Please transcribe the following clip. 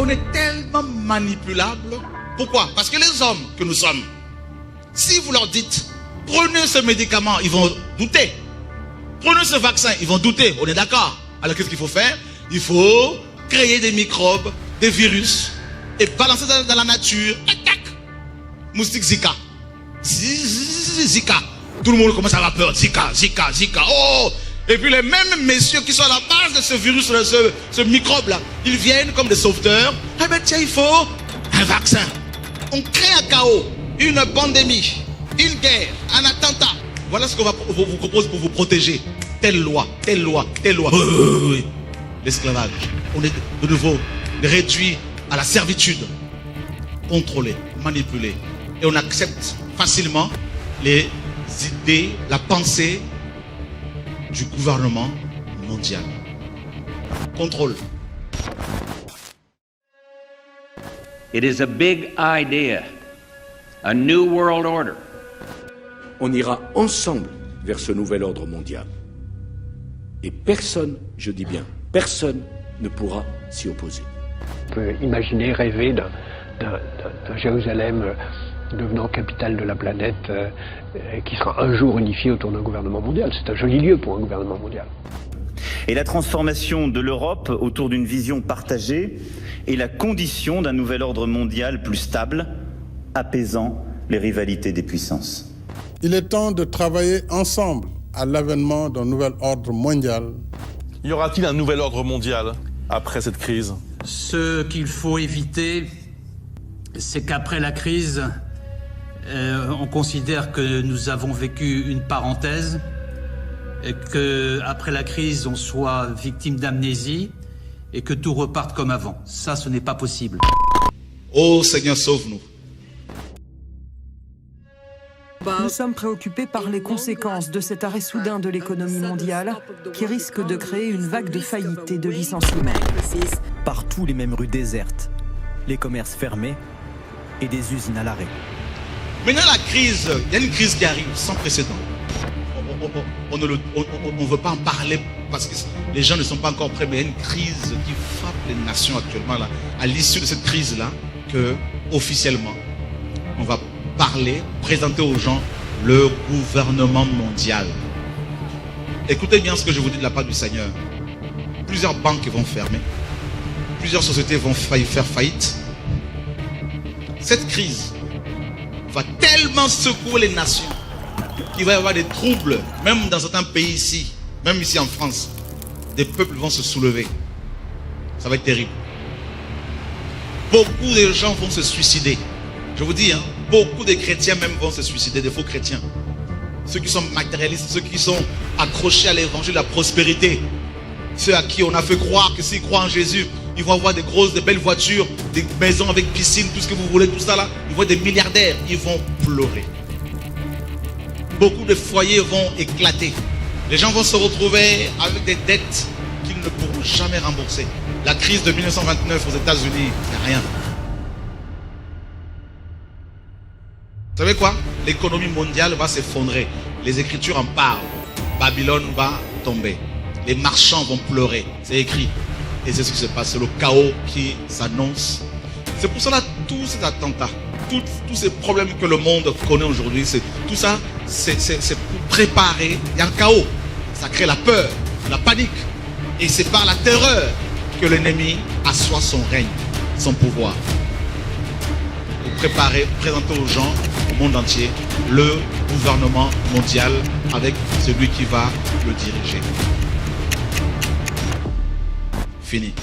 est tellement manipulable. Pourquoi? Parce que les hommes que nous sommes, si vous leur dites, prenez ce médicament, ils vont douter. Prenez ce vaccin, ils vont douter. On est d'accord? Alors qu'est-ce qu'il faut faire? Il faut créer des microbes, des virus, et balancer dans la nature. Attaque! Moustique Zika. Zika. Tout le monde commence à avoir peur. Zika, Zika, Zika. Oh! Et puis les mêmes messieurs qui sont à la base de ce virus, ce microbe-là, ils viennent comme des sauveteurs. Ah ben tiens, il faut un vaccin. On crée un chaos, une pandémie, une guerre, un attentat. Voilà ce qu'on va vous propose pour vous protéger. Telle loi, telle loi, telle loi. Oui. L'esclavage. On est de nouveau réduit à la servitude. Contrôlé, manipulé. Et on accepte facilement les idées, la pensée du gouvernement mondial. Contrôle. It is a big idea, a new world order. On ira ensemble vers ce nouvel ordre mondial. Et personne, je dis bien, personne ne pourra s'y opposer. On peut imaginer, rêver d'un Jérusalem devenant capitale de la planète qui sera un jour unifié autour d'un gouvernement mondial. C'est un joli lieu pour un gouvernement mondial. Et la transformation de l'Europe autour d'une vision partagée est la condition d'un nouvel ordre mondial plus stable, apaisant les rivalités des puissances. Il est temps de travailler ensemble à l'avènement d'un nouvel ordre mondial. Y aura-t-il un nouvel ordre mondial après cette crise? Ce qu'il faut éviter, c'est qu'après la crise, on considère que nous avons vécu une parenthèse, et qu'après la crise, on soit victime d'amnésie et que tout reparte comme avant. Ça, ce n'est pas possible. Oh Seigneur, sauve-nous. Nous sommes préoccupés par les conséquences de cet arrêt soudain de l'économie mondiale qui risque de créer une vague de faillites et de licenciements. Partout les mêmes rues désertes, les commerces fermés et des usines à l'arrêt. Maintenant la crise, il y a une crise qui arrive sans précédent. On ne veut pas en parler parce que les gens ne sont pas encore prêts, mais il y a une crise qui frappe les nations actuellement là. À l'issue de cette crise-là, que officiellement, on va parler, présenter aux gens le gouvernement mondial. Écoutez bien ce que je vous dis de la part du Seigneur. Plusieurs banques vont fermer. Plusieurs sociétés vont faire faillite. Cette crise va tellement secouer les nations qu'il va y avoir des troubles, même dans certains pays ici, même ici en France. Des peuples vont se soulever. Ça va être terrible. Beaucoup de gens vont se suicider. Je vous dis, beaucoup de chrétiens même vont se suicider, des faux chrétiens. Ceux qui sont matérialistes, ceux qui sont accrochés à l'évangile de la prospérité. Ceux à qui on a fait croire que s'ils croient en Jésus, ils vont avoir des belles voitures, des maisons avec piscine, tout ce que vous voulez, tout ça là. Ils vont être des milliardaires, ils vont pleurer. Beaucoup de foyers vont éclater. Les gens vont se retrouver avec des dettes qu'ils ne pourront jamais rembourser. La crise de 1929 aux États-Unis, c'est rien. Vous savez quoi? L'économie mondiale va s'effondrer. Les Écritures en parlent. Babylone va tomber. Les marchands vont pleurer. C'est écrit. Et c'est ce qui se passe. C'est le chaos qui s'annonce. C'est pour cela tous ces attentats, tous ces problèmes que le monde connaît aujourd'hui, tout ça, c'est pour préparer. Il y a un chaos. Ça crée la peur, la panique. Et c'est par la terreur que l'ennemi assoit son règne, son pouvoir. Pour préparer, présenter aux gens, au monde entier, le gouvernement mondial avec celui qui va le diriger. Fini.